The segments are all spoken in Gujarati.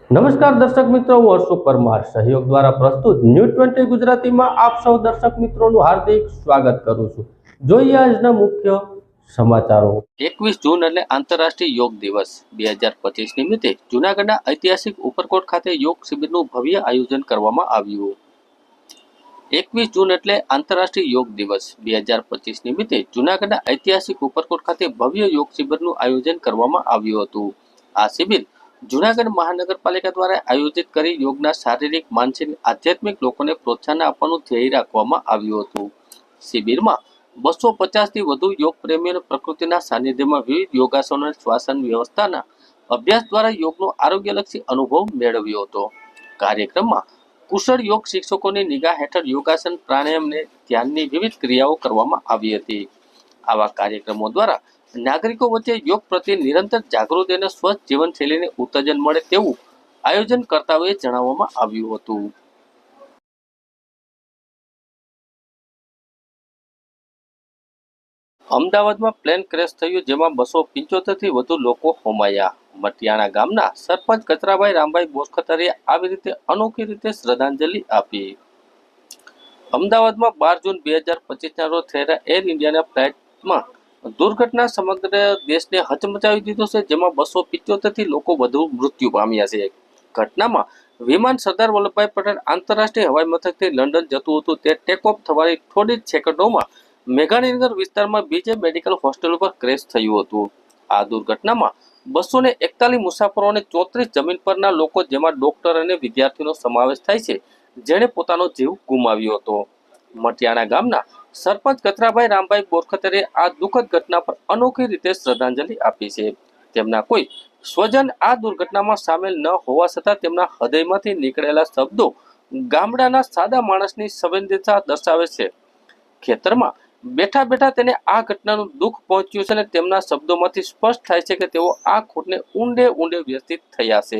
નમસ્કાર દર્શક મિત્રો, હું હર્ષ પરમાર સહયોગ દ્વારા પ્રસ્તુત ન્યૂઝ 20 ગુજરાતીમાં આપ સૌ દર્શક મિત્રોનું હાર્દિક સ્વાગત કરું છું। જોઈએ આજના મુખ્ય સમાચારો। 21 જૂન એટલે આંતરરાષ્ટ્રીય યોગ દિવસ 2025 નિમિત્તે જૂનાગઢના ઐતિહાસિક ઉપરકોટ ખાતે યોગ શિબિરનું ભવ્ય આયોજન કરવામાં આવ્યું। 21 જૂન એટલે આંતરરાષ્ટ્રીય યોગ દિવસ 2025 નિમિત્તે જૂનાગઢના ઐતિહાસિક ઉપરકોટ ખાતે ભવ્ય યોગ શિબિરનું આયોજન કરવામાં આવ્યું હતું। આ શિબિર જૂનાગઢ મહાનગરપાલિકા દ્વારા આયોજિત કરી યોગના શારીરિક, માનસિક, આધ્યાત્મિક લોકોને પ્રોત્સાહન આપવાનું ધ્યેય રાખવામાં આવ્યું હતું। શિબિરમાં 250 થી વધુ યોગ પ્રેમીઓને પ્રકૃતિના સાનિધ્યમાં વિવિધ યોગાસનો અને શ્વાસન વ્યવસ્થાના અભ્યાસ દ્વારા યોગનો આરોગ્યલક્ષી અનુભવ મેળવ્યો હતો। કાર્યક્રમમાં કુશળ યોગ શિક્ષકોની નિગાહ હેઠળ યોગાસન, પ્રાણાયામ અને ધ્યાનની વિવિધ ક્રિયાઓ કરવામાં આવી હતી। આવા કાર્યક્રમો દ્વારા નાગરિકો વચ્ચે યોગ પ્રત્યે નિરંતર જાગૃતિ અને સ્વસ્થ જીવનશૈલીને ઉત્તેજન મળે તેવું આયોજનકર્તાઓએ જણાવવામાં આવ્યું હતું। અમદાવાદમાં પ્લેન ક્રેશ થયું, જેમાં 275 થી વધુ લોકો હોમાયા। મટિયાણા ગામના સરપંચ કચરાભાઈ રામભાઈ બોરખતરિયાએ આવી રીતે અનોખી રીતે શ્રદ્ધાંજલિ આપી। અમદાવાદમાં 12 જૂન 2025ના રોજ થયેલા એર ઇન્ડિયાના ફ્લાઇટમાં દુર્ઘટના સમગ્ર દેશને હચમચાવી દીધો છે, જેમાં 275 થી લોકો વધુ મૃત્યુ પામ્યા છે। ઘટનામાં વિમાન સરદાર વલ્લભભાઈ પટેલ આંતરરાષ્ટ્રીય હવાઈ મથકથી લંડન જતું હતું। તે ટેક ઓફ થવાની થોડી જ સેકન્ડોમાં મેઘાણીનગર વિસ્તારમાં બીજે મેડિકલ હોસ્ટેલ ઉપર ક્રેશ થયું હતું। આ દુર્ઘટનામાં 241 મુસાફરો અને 34 જમીન પરના લોકો, જેમાં ડોક્ટર અને વિદ્યાર્થીઓનો સમાવેશ થાય છે, જેણે પોતાનો જીવ ગુમાવ્યો હતો। મટિયાણા ગામના સરપંચ કચરાભાઈ રામભાઈ બોરખતરિયાએ આ દુઃખદ ઘટના પર અનોખી રીતે શ્રદ્ધાંજલિ આપી છે। તેમના કોઈ સ્વજન આ દુર્ઘટનામાં સામેલ ન હોવા છતાં તેમના હૃદયમાંથી નીકળેલા શબ્દો ગામડાના સાદા માણસની સંવેદનશીલતા દર્શાવે છે। ખેતરમાં બેઠા બેઠા તેને આ ઘટનાનું દુઃખ પહોંચ્યું છે અને તેમના શબ્દોમાંથી સ્પષ્ટ થાય છે કે તેઓ આ ખોટને ઊંડે ઊંડે વ્યથિત થયા છે।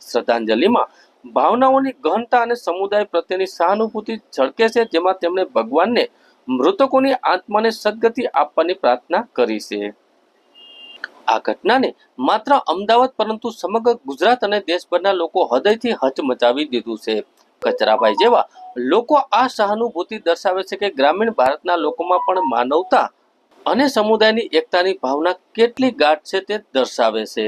શ્રદ્ધાંજલિમાં ભાવનાઓની ગહનતા અને સમુદાય પ્રત્યેની સહાનુભૂતિ ઝળકે છે, જેમાં તેમણે ભગવાનને મૃતકોની આત્માને સદગતિ આપવાની પ્રાર્થના કરી છે। આ ઘટનાને માત્ર અમદાવાદ પરંતુ સમગ્ર ગુજરાત અને દેશભરના લોકો હૃદયથી હચમચાવી દીધું છે। કચરાભાઈ જેવા લોકો આ સહાનુભૂતિ દર્શાવે છે કે ગ્રામીણ ભારતના લોકોમાં પણ માનવતા અને સમુદાયની એકતાની ભાવના કેટલી ગાઢ છે તે દર્શાવે છે।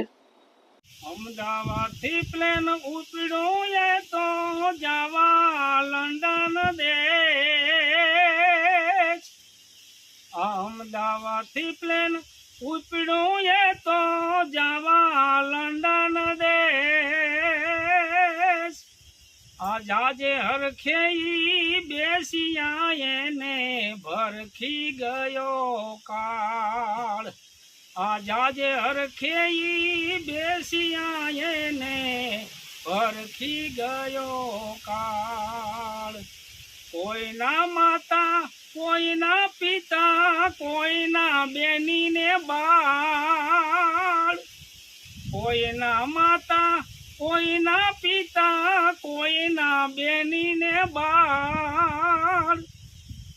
અમદાવાદથી પ્લેન ઉપડ્યું એ તો જાવા લંડન દેશ। અમદાવાદથી પ્લેન ઉપડ્યું એ તો જાવા લંડન દેશ। આજાજે હરખે ઈ બેસિયા એને ભરખી ગયો કાળ। આજાજે હરખે ઈ બેસિયા એને ભરખી ગયો કાળ। કોઈના માતા, કોઈના પિતા, કોઈના બેનીને બાળ। કોઈના માતા, કોઈના પિતા, કોઈના બેનીને બાળ।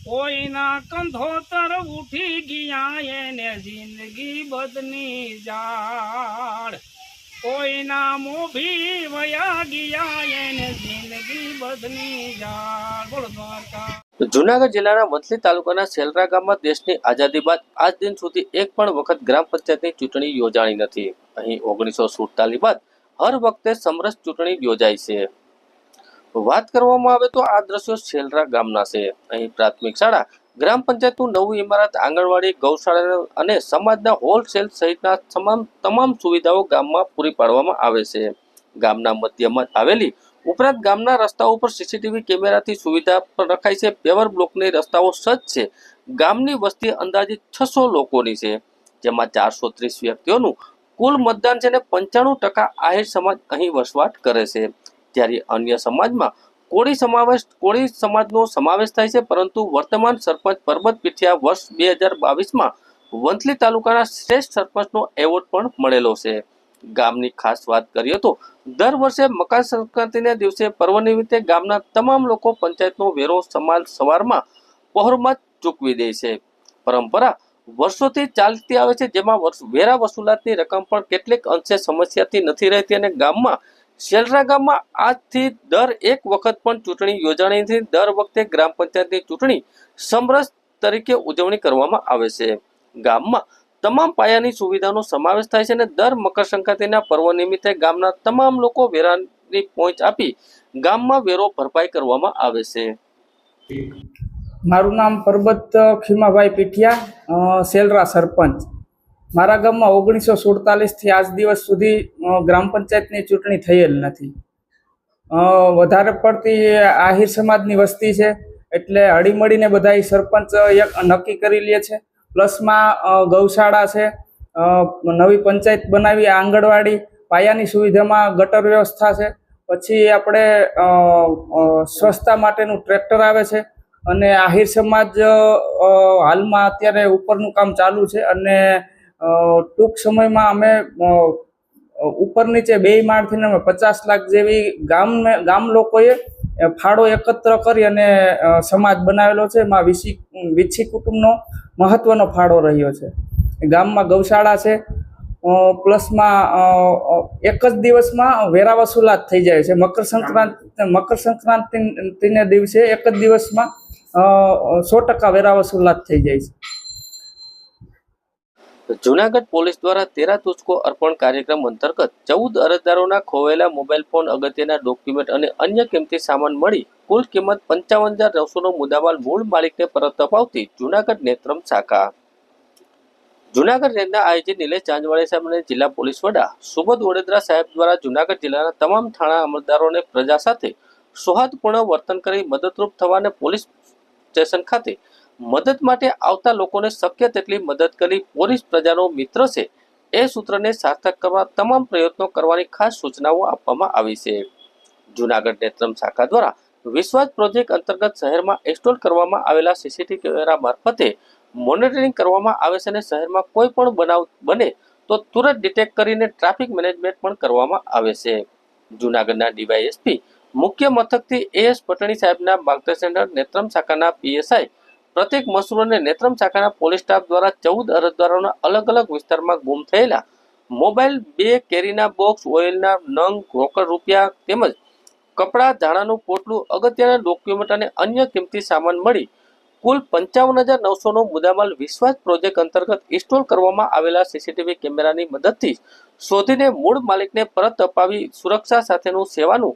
કોઈના કંધોતર ઉઠી ગયા એને જિંદગી બદની જાળ। કોઈના મોભી વયા ગયા એને જિંદગી બદની જાળ। બોલો દ્વારકા। જૂનાગઢ જિલ્લાના વંથલી તાલુકાના સેલરા ગામમાં દેશની આઝાદી બાદ આજ દિન સુધી એક પણ વખત ગ્રામ પંચાયતની ચૂંટણી યોજાણી નથી। અહીં 1947 બાદ હર વખતે સમરસ ચૂંટણી યોજાય છે। વાત કરવામાં આવે તો આ દ્રશ્યો સેલરા ગામના છે। અહીં પ્રાથમિક શાળા, ગ્રામ પંચાયતનું નવું ઇમારત, આંગણવાડી, ગૌશાળા અને સમાજના હોલસેલ સહિતના તમામ સુવિધાઓ ગામમાં પૂરી પાડવામાં આવે છે। ગામના મધ્યમાં આવેલી ઉપરાંત ગામના રસ્તાઓ પર સીસીટીવી કેમેરાથી સુવિધા પણ રખાઈ છે। પેવર બ્લોકની રસ્તાઓ સજ્જ છે। ગામની વસ્તી અંદાજિત 600 લોકોની છે, જેમાં 430 વ્યક્તિઓનું કુલ મતદાન છે અને 95% આહિર સમાજ અહીં વસવાટ કરે છે। જ્યારે અન્ય સમાજમાં કોળી સમાજનો સમાવેશ થાય છે, પરંતુ વર્તમાન સરપંચ પરબત પીઠિયા વર્ષ 2022માં વંથલી તાલુકાના શ્રેષ્ઠ સરપંચનો એવોર્ડ પણ મળેલો છે। ગામની ખાસ વાત કરીએ તો દર વર્ષે મકર સંક્રાંતિના દિવસે પર્વ નિમિત્તે ગામના તમામ લોકો પંચાયતનો વેરો સવારમાં પહોરમાં ચૂકવી દે છે। પરંપરા વર્ષોથી ચાલતી આવે છે, જેમાં વેરા વસૂલાતની રકમ પણ કેટલીક અંશે સમસ્યાથી નથી રહેતી અને ગામમાં શેલરા ગામમાં આજથી દર એક વખત પણ ચૂંટણી યોજાણી નથી. દર વખતે ગ્રામ પંચાયતની ચૂંટણી સમરસ તરીકે ઉજવણી કરવામાં આવે છે. ગામમાં તમામ પાયાની સુવિધાનો સમાવેશ થાય છે અને દર મકર સંક્રાંતિના પર્વ નિમિત્તે ગામના તમામ લોકો વેરાની પહોંચ આપી ગામમાં વેરો ભરપાઈ કરવામાં આવે છે. મારું નામ પરબત ખીમાભાઈ પીઠિયા, સેલરા સરપંચ. મારા ગામમાં 1947થી આજ દિવસ સુધી ગ્રામ પંચાયતની ચૂંટણી થયેલ નથી. વધારે પડતી આહિર સમાજની વસ્તી છે એટલે હળીમળીને બધા સરપંચ એક નક્કી કરી લે છે. પ્લસમાં ગૌશાળા છે, નવી પંચાયત બનાવી, આંગણવાડી, પાયાની સુવિધામાં ગટર વ્યવસ્થા છે. પછી આપણે સ્વચ્છતા માટેનું ટ્રેક્ટર આવે છે અને આહિર સમાજ હાલમાં અત્યારે ઉપરનું કામ ચાલુ છે અને ટૂંક સમયમાં અમે ઉપર નીચે બે માળથી અમે 50 લાખ જેવી ગામ લોકોએ ફાળો એકત્ર કરી અને સમાજ બનાવેલો છે. એમાં વીછી કુટુંબનો મહત્વનો ફાળો રહ્યો છે. ગામમાં ગૌશાળા છે. પ્લસમાં એક જ દિવસમાં વેરા વસૂલાત થઈ જાય છે. મકર સંક્રાંતિને દિવસે એક જ દિવસમાં 100% વેરા વસૂલાત થઈ જાય છે. જૂનાગઢ પોલીસ દ્વારા 13 તુસ્કો અર્પણ કાર્યક્રમ અંતર્ગત 14 અરજદારોના ખોવાયેલા મોબાઈલ ફોન, અગત્યના ડોક્યુમેન્ટ અને અન્ય કિંમતી સામાન મળી કુલ કિંમત 55,900નો મુદ્દામાલ મૂળ માલિકને પરત અપાવતી જૂનાગઢ નેત્રમ શાખા. જૂનાગઢ રેન્જના આઈજી નિલેશ ચાંદવાડે સાહેબ અને જિલ્લા પોલીસ વડા સુબોધ વડોદરા સાહેબ દ્વારા જૂનાગઢ જિલ્લાના તમામ થાણા અમલદારોને પ્રજા સાથે સૌહાર્દપૂર્ણ વર્તન કરી મદદરૂપ થવા અને પોલીસ સ્ટેશન ખાતે મદદ માટે આવતા લોકોને શક્ય તેટલી મદદ કરી પોલીસ પ્રજાનો મિત્ર છે એ સૂત્રને સાર્થક કરવા તમામ પ્રયત્નો કરવાની ખાસ સૂચનાઓ આપવામાં આવી છે. જૂનાગઢ નેત્રમ શાખા દ્વારા વિશ્વાસ પ્રોજેક્ટ અંતર્ગત શહેરમાં ઇન્સ્ટોલ કરવામાં આવેલા સીસીટીવી કેમેરા મારફતે મોનિટરિંગ કરવામાં આવે છે અને શહેરમાં કોઈ પણ બનાવ બને તો તુરંત ડિટેક્ટ કરીને ટ્રાફિક મેનેજમેન્ટ પણ કરવામાં આવે છે. જૂનાગઢના ડીવાયએસપી મુખ્ય મથકથી એએસ પટણી સાહેબના માર્ગદર્શન હેઠળ નેત્રમ શાખાના પીએસઆઈ પ્રત્યેક મસૂર અને નેત્રમ શાખાના પોલીસ સ્ટાફ દ્વારા 14 અરજદારોના અલગ અલગ વિસ્તારમાં ગુમ થયેલા મોબાઈલ, 2 કેરીના બોક્સ, ઓઇલના નંગ, રોકડ રૂપિયા તેમજ કપડાં, ધાણાનું પોટલું, અગત્યના ડોક્યુમેન્ટ અને અન્ય કિંમતી સામાન મળી કુલ 55,900નો મુદ્દામાલ વિશ્વાસ પ્રોજેક્ટ અંતર્ગત ઇન્સ્ટોલ કરવામાં આવેલા સીસીટીવી કેમેરાની મદદથી શોધીને મૂળ માલિકને પરત અપાવી સુરક્ષા સાથેનું સેવાનું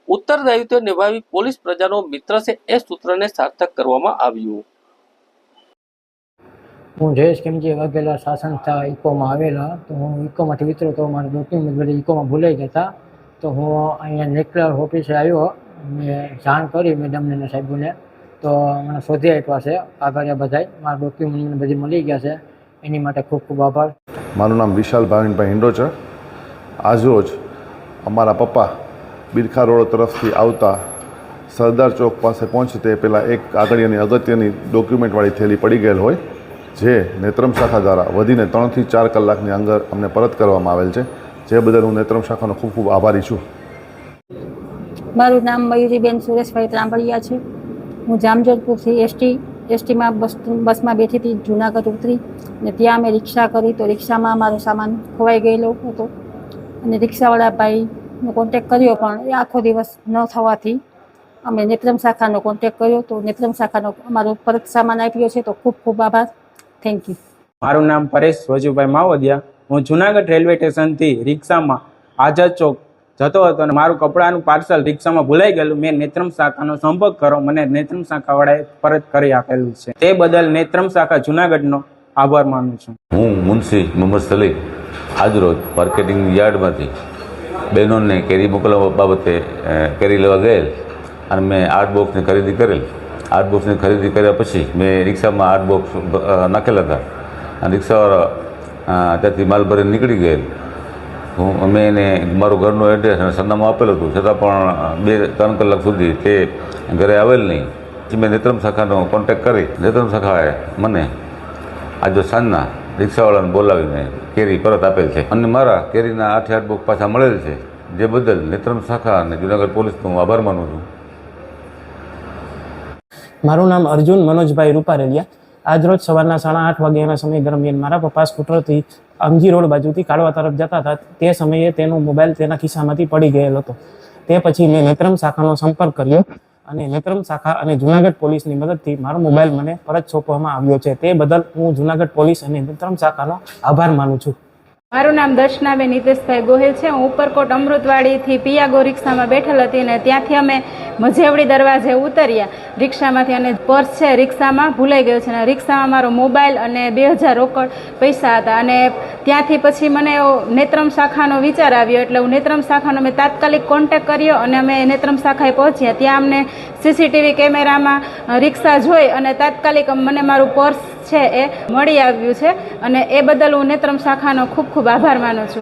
ઉત્તરદાયિત્વ નિભાવી પોલીસ પ્રજાનો મિત્ર છે એ સૂત્રને સાર્થક કરવામાં આવ્યું. હું જયેશ કેમજી વાઘેલા શાસન ઇકોમાં આવેલા. તો હું ઇકોમાંથી વિતરો તો મારા ડોક્યુમેન્ટ બધી ઇકોમાં ભૂલાઈ ગયા હતા. તો હું અહીંયા નેકલર ઓફિસે આવ્યો, મેં જાણ કરી મેડમને સાહેબોને. તો મને શોધી આપ્યા છે આગળ બધાય. મારા ડોક્યુમેન્ટ મને બધી મળી ગયા છે, એની માટે ખૂબ ખૂબ આભાર. મારું નામ વિશાલ ભાવિનભાઈ હિંડોચર. આજરોજ અમારા પપ્પા બિરખા રોડ તરફથી આવતા સરદાર ચોક પાસે પહોંચતે પહેલાં એક આગળની અગત્યની ડોક્યુમેન્ટવાળી થેલી પડી ગયેલ હોય, જે નેત્રમ શાખા દ્વારા વધીને 3 થી 4 કલાકની અંદર અમને પરત કરવામાં આવેલ છે, જે બદલ હું નેત્રમ શાખાનો ખૂબ ખૂબ આભારી છું. મારું નામ મયુરીબેન સુરેશભાઈ ત્રાંબડિયા છે. હું જામજોધપુરથી એસટીમાં બસમાં બેઠી હતી, જૂનાગઢ ઉતરી અને ત્યાં અમે રિક્ષા કરી. તો રિક્ષામાં મારો સામાન ખોવાઈ ગયેલો હતો અને રિક્ષાવાળા ભાઈનો કોન્ટેક કર્યો, પણ એ આખો દિવસ ન થવાથી અમે નેત્રમ શાખાનો કોન્ટેક કર્યો. તો નેત્રમ શાખાનો અમારો પરત સામાન આપ્યો છે. તો ખૂબ ખૂબ આભાર. Thank you. મારું નામ પરેશ વજુભાઈ માવડિયા. હું જૂનાગઢ રેલવે સ્ટેશનથી રિક્ષામાં આઝાદ ચોક જતો હતો અને મારું કપડાનું પાર્સલ રિક્ષામાં ભૂલાઈ ગયેલું. મેં નેત્રમ શાખાનો સંપર્ક કર્યો, મને નેત્રમ શાખાવાળાએ પરત કરી આપેલું છે. તે બદલ નેત્રમ શાખા જૂનાગઢનો આભાર માનું છું. હું મુનશી મોહમ્મદ સલીમ આજરોજ માર્કેટિંગ યાર્ડમાંથી બહેનોને કેરી મોકલવા બાબતે કેરી લેવા ગયેલ અને મેં 8 બોક્સની ખરીદી કરેલ. 8 બોક્સની ખરીદી કર્યા પછી મેં રિક્ષામાં 8 બોક્સ નાખેલા હતા અને રિક્ષાવાળો ત્યાંથી માલ ભરીને નીકળી ગયેલ. મેં એને મારું ઘરનું એડ્રેસ અને સરનામું આપેલું હતું, છતાં પણ 2-3 કલાક સુધી તે ઘરે આવેલ નહીં. પછી મેં નેત્રમ શાખાનો કોન્ટેક કરી નેત્રમ શાખાએ મને આજે સાંજના રિક્ષાવાળાને બોલાવીને કેરી પરત આપેલ છે અને મારા કેરીના 8 બોક્સ પાછા મળેલ છે, જે બદલ નેત્રમ શાખા અને જૂનાગઢ પોલીસનો હું આભાર માનું છું. મારું નામ અર્જુન મનોજભાઈ રૂપારેલિયા. આજરોજ સવારના 8:30 વાગ્યાના સમય દરમિયાન મારા પપ્પા સ્કૂટરથી અંજી રોડ બાજુથી કાળવા તરફ જતા હતા. તે સમયે તેનો મોબાઈલ તેના ખિસ્સામાંથી પડી ગયેલો હતો. તે પછી મેં નેત્રમ શાખાનો સંપર્ક કર્યો અને નેત્રમ શાખા અને જુનાગઢ પોલીસની મદદથી મારો મોબાઈલ મને પરત સોંપવામાં આવ્યો છે. તે બદલ હું જુનાગઢ પોલીસ અને નેત્રમ શાખાનો આભાર માનું છું. મારું નામ દર્શનાબેન હિતેશભાઈ ગોહિલ છે. હું ઉપરકોટ અમૃતવાડીથી પિયાગો રિક્ષામાં બેઠેલ હતી અને ત્યાંથી અમે મજેવડી દરવાજે ઉતર્યા રિક્ષામાંથી અને પર્સ છે રિક્ષામાં ભૂલાઈ ગયો છે અને રિક્ષામાં મારો મોબાઈલ અને 2000 રોકડ પૈસા હતા અને ત્યાંથી પછી મને એવો નેત્રમ શાખાનો વિચાર આવ્યો એટલે હું નેત્રમ શાખાનો મેં તાત્કાલિક કોન્ટેક કર્યો અને અમે નેત્રમ શાખાએ પહોંચ્યા. ત્યાં અમને સીસીટીવી કેમેરામાં રિક્ષા જોઈ અને તાત્કાલિક મને મારું પર્સ છે એ મળી આવ્યું છે અને એ બદલ હું નેત્રમ શાખાનો ખૂબ ખૂબ આભાર માનું છું.